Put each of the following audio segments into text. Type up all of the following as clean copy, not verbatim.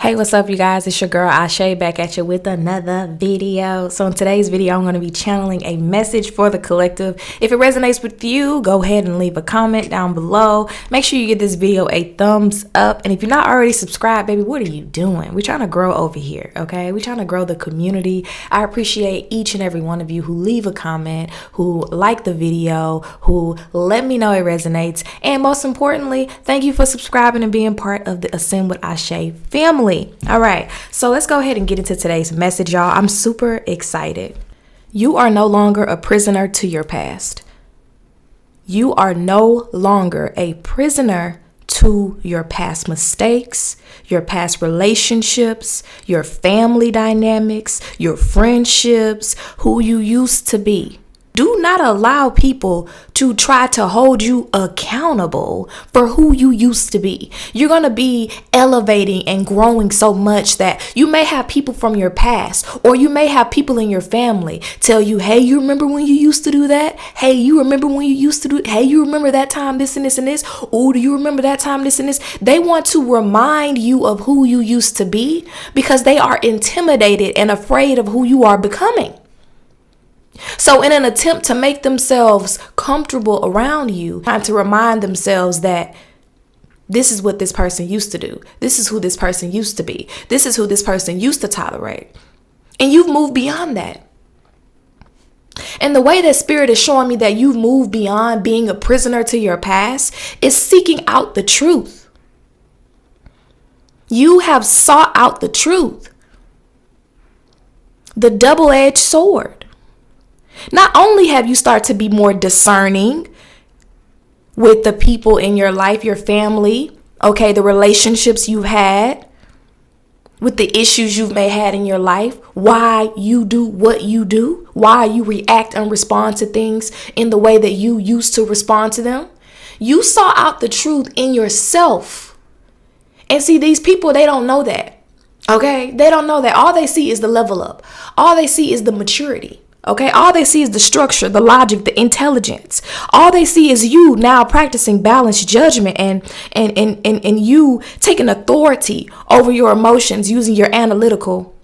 Hey, what's up, you guys? It's your girl Ashay back at you with another video. So in today's video, I'm going to be channeling a message for the collective. If it resonates with you, go ahead and leave a comment down below. Make sure you give this video a thumbs up. And if you're not already subscribed, baby, what are you doing? We're trying to grow over here, okay? We're trying to grow the community. I appreciate each and every one of you who leave a comment, who like the video, who let me know it resonates. And most importantly, thank you for subscribing and being part of the Ascend with Ashay family. All right, so let's go ahead and get into today's message, y'all. I'm super excited. You are no longer a prisoner to your past. You are no longer a prisoner to your past mistakes, your past relationships, your family dynamics, your friendships, who you used to be. Do not allow people to try to hold you accountable for who you used to be. You're going to be elevating and growing so much that you may have people from your past, or you may have people in your family tell you, hey, you remember when you used to do that? Hey, you remember when you used to do it? Hey, you remember that time this and this and this? Oh, do you remember that time this and this? They want to remind you of who you used to be because they are intimidated and afraid of who you are becoming. So in an attempt to make themselves comfortable around you, trying to remind themselves that this is what this person used to do. This is who this person used to be. This is who this person used to tolerate. And you've moved beyond that. And the way that Spirit is showing me that you've moved beyond being a prisoner to your past is seeking out the truth. You have sought out the truth. The double-edged sword. Not only have you started to be more discerning with the people in your life, your family, okay, the relationships you've had, with the issues you may had in your life, why you do what you do, why you react and respond to things in the way that you used to respond to them. You saw out the truth in yourself. And see, these people, they don't know that, okay? They don't know that. All they see is the level up. All they see is the maturity. Okay, all they see is the structure, the logic, the intelligence. All they see is you now practicing balanced judgment and you taking authority over your emotions using your analytical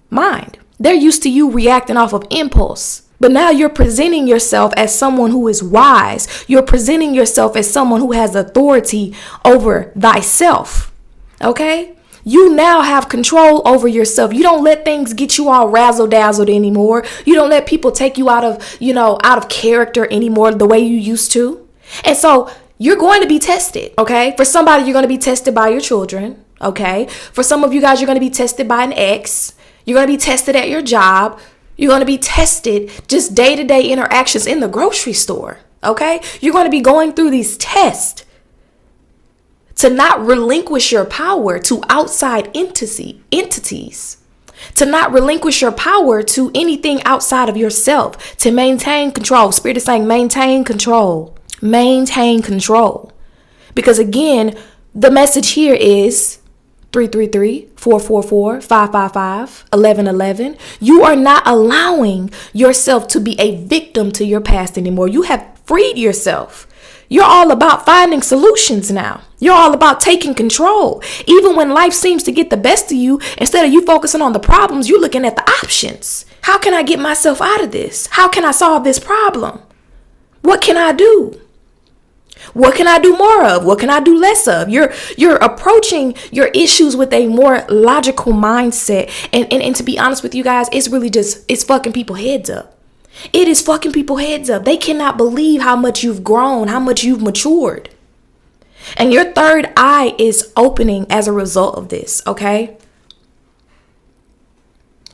mind. They're used to you reacting off of impulse. But now you're presenting yourself as someone who is wise. You're presenting yourself as someone who has authority over thyself. Okay? You now have control over yourself. You don't let things get you all razzle-dazzled anymore. You don't let people take you out of character anymore the way you used to. And so you're going to be tested, okay? For somebody, you're going to be tested by your children, okay? For some of you guys, you're going to be tested by an ex. You're going to be tested at your job. You're going to be tested just day-to-day interactions in the grocery store, okay? You're going to be going through these tests to not relinquish your power to outside entities, to not relinquish your power to anything outside of yourself, to maintain control. Spirit is saying maintain control, because again, the message here is 333-444-555-1111. You are not allowing yourself to be a victim to your past anymore. You have freed yourself. You're all about finding solutions now. You're all about taking control. Even when life seems to get the best of you, instead of you focusing on the problems, you're looking at the options. How can I get myself out of this? How can I solve this problem? What can I do? What can I do more of? What can I do less of? You're approaching your issues with a more logical mindset. And to be honest with you guys, it's really it's fucking people heads up. It is fucking people heads up. They cannot believe how much you've grown, how much you've matured. And your third eye is opening as a result of this, okay?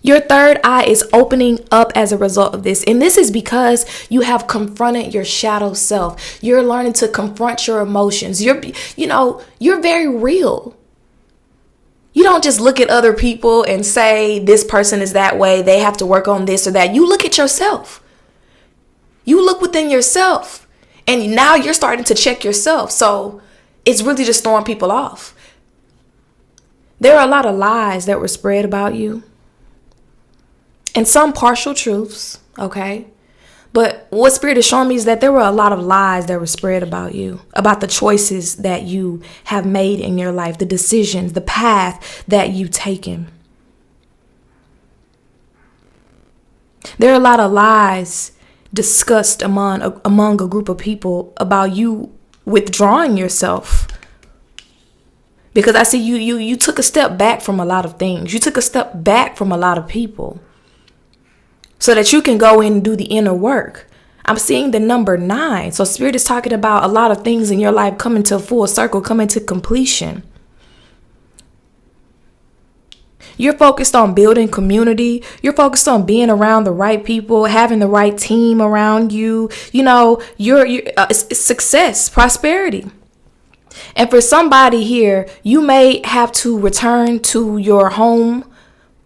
Your third eye is opening up as a result of this. And this is because you have confronted your shadow self. You're learning to confront your emotions. You're very real. You don't just look at other people and say, this person is that way, they have to work on this or that. You look at yourself. You look within yourself. And now you're starting to check yourself. So it's really just throwing people off. There are a lot of lies that were spread about you. And some partial truths, okay? But what Spirit is showing me is that there were a lot of lies that were spread about you, about the choices that you have made in your life, the decisions, the path that you've taken. There are a lot of lies discussed among a group of people about you withdrawing yourself. Because I see you took a step back from a lot of things. You took a step back from a lot of people so that you can go in and do the inner work. I'm seeing the number 9. So Spirit is talking about a lot of things in your life coming to full circle, coming to completion. You're focused on building community. You're focused on being around the right people, having the right team around you. You know, it's success, prosperity. And for somebody here, you may have to return to your home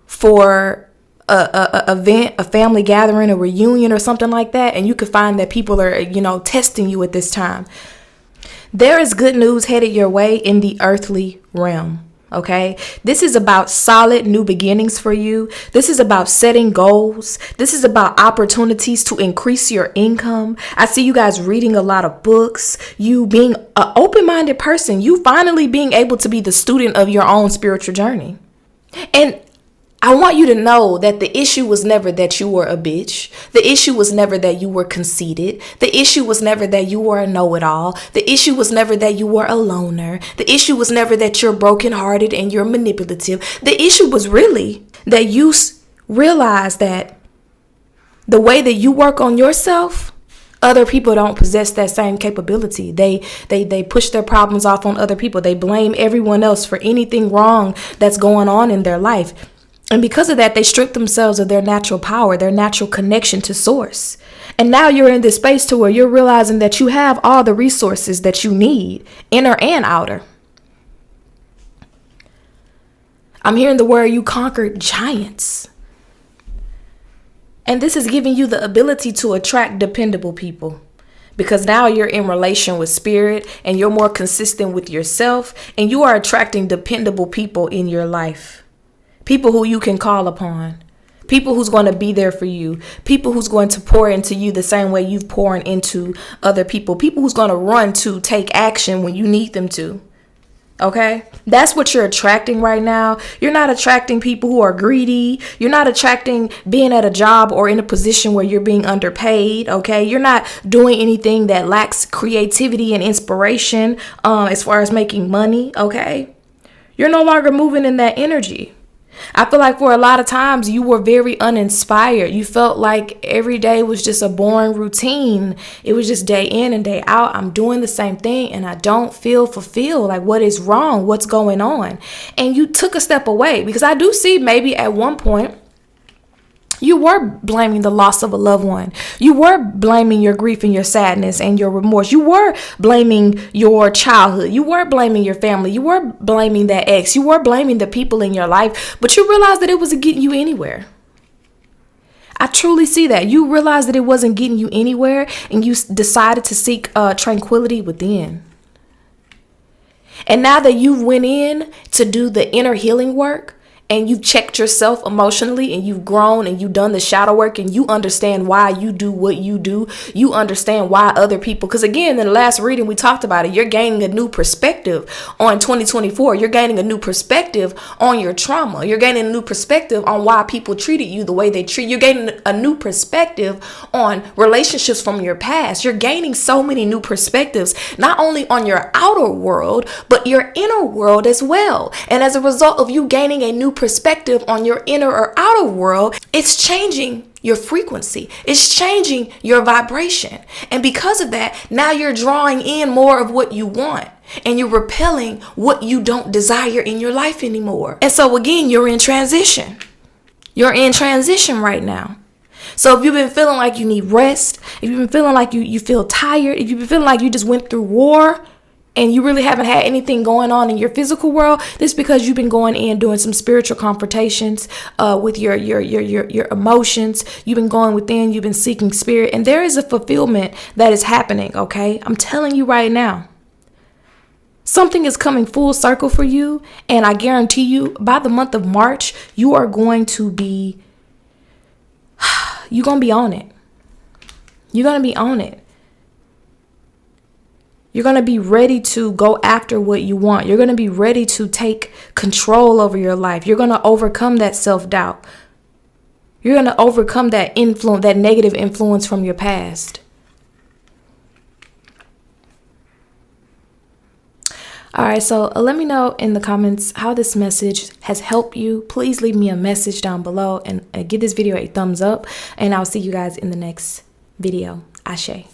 for a event, a family gathering, a reunion or something like that. And you could find that people are, testing you at this time. There is good news headed your way in the earthly realm. Okay, this is about solid new beginnings for you. This is about setting goals. This is about opportunities to increase your income. I see you guys reading a lot of books, you being an open-minded person, you finally being able to be the student of your own spiritual journey. And I want you to know that the issue was never that you were a bitch. The issue was never that you were conceited. The issue was never that you were a know-it-all. The issue was never that you were a loner. The issue was never that you're brokenhearted and you're manipulative. The issue was really that you realize that the way that you work on yourself, other people don't possess that same capability. They push their problems off on other people. They blame everyone else for anything wrong that's going on in their life. And because of that, they strip themselves of their natural power, their natural connection to source. And now you're in this space to where you're realizing that you have all the resources that you need, inner and outer. I'm hearing the word you conquered giants. And this is giving you the ability to attract dependable people. Because now you're in relation with Spirit and you're more consistent with yourself and you are attracting dependable people in your life. People who you can call upon, people who's going to be there for you, people who's going to pour into you the same way you've poured into other people who's going to run to take action when you need them to. Okay, that's what you're attracting right now. You're not attracting people who are greedy. You're not attracting being at a job or in a position where you're being underpaid. Okay, you're not doing anything that lacks creativity and inspiration as far as making money. Okay, you're no longer moving in that energy. I feel like for a lot of times you were very uninspired. You felt like every day was just a boring routine. It was just day in and day out. I'm doing the same thing and I don't feel fulfilled. Like, what is wrong? What's going on? And you took a step away because I do see maybe at one point you were blaming the loss of a loved one. You were blaming your grief and your sadness and your remorse. You were blaming your childhood. You were blaming your family. You were blaming that ex. You were blaming the people in your life, but you realized that it wasn't getting you anywhere. I truly see that. You realized that it wasn't getting you anywhere and you decided to seek tranquility within. And now that you went in to do the inner healing work, and you've checked yourself emotionally and you've grown and you've done the shadow work and you understand why you do what you do. You understand why other people, because again, in the last reading, we talked about it. You're gaining a new perspective on 2024. You're gaining a new perspective on your trauma. You're gaining a new perspective on why people treated you the way they treat. You're gaining a new perspective on relationships from your past. You're gaining so many new perspectives, not only on your outer world, but your inner world as well. And as a result of you gaining a new perspective on your inner or outer world, it's changing your frequency. It's changing your vibration. And because of that, now you're drawing in more of what you want and you're repelling what you don't desire in your life anymore. And so again, you're in transition. You're in transition right now. So if you've been feeling like you need rest, if you've been feeling like you feel tired, if you've been feeling like you just went through war, and you really haven't had anything going on in your physical world, this is because you've been going in doing some spiritual confrontations with your emotions. You've been going within, you've been seeking Spirit, and there is a fulfillment that is happening, okay? I'm telling you right now. Something is coming full circle for you, and I guarantee you by the month of March, you're going to be on it. You're going to be on it. You're going to be ready to go after what you want. You're going to be ready to take control over your life. You're going to overcome that self-doubt. You're going to overcome that influence, that negative influence from your past. All right, so let me know in the comments how this message has helped you. Please leave me a message down below and give this video a thumbs up. And I'll see you guys in the next video. Ashe.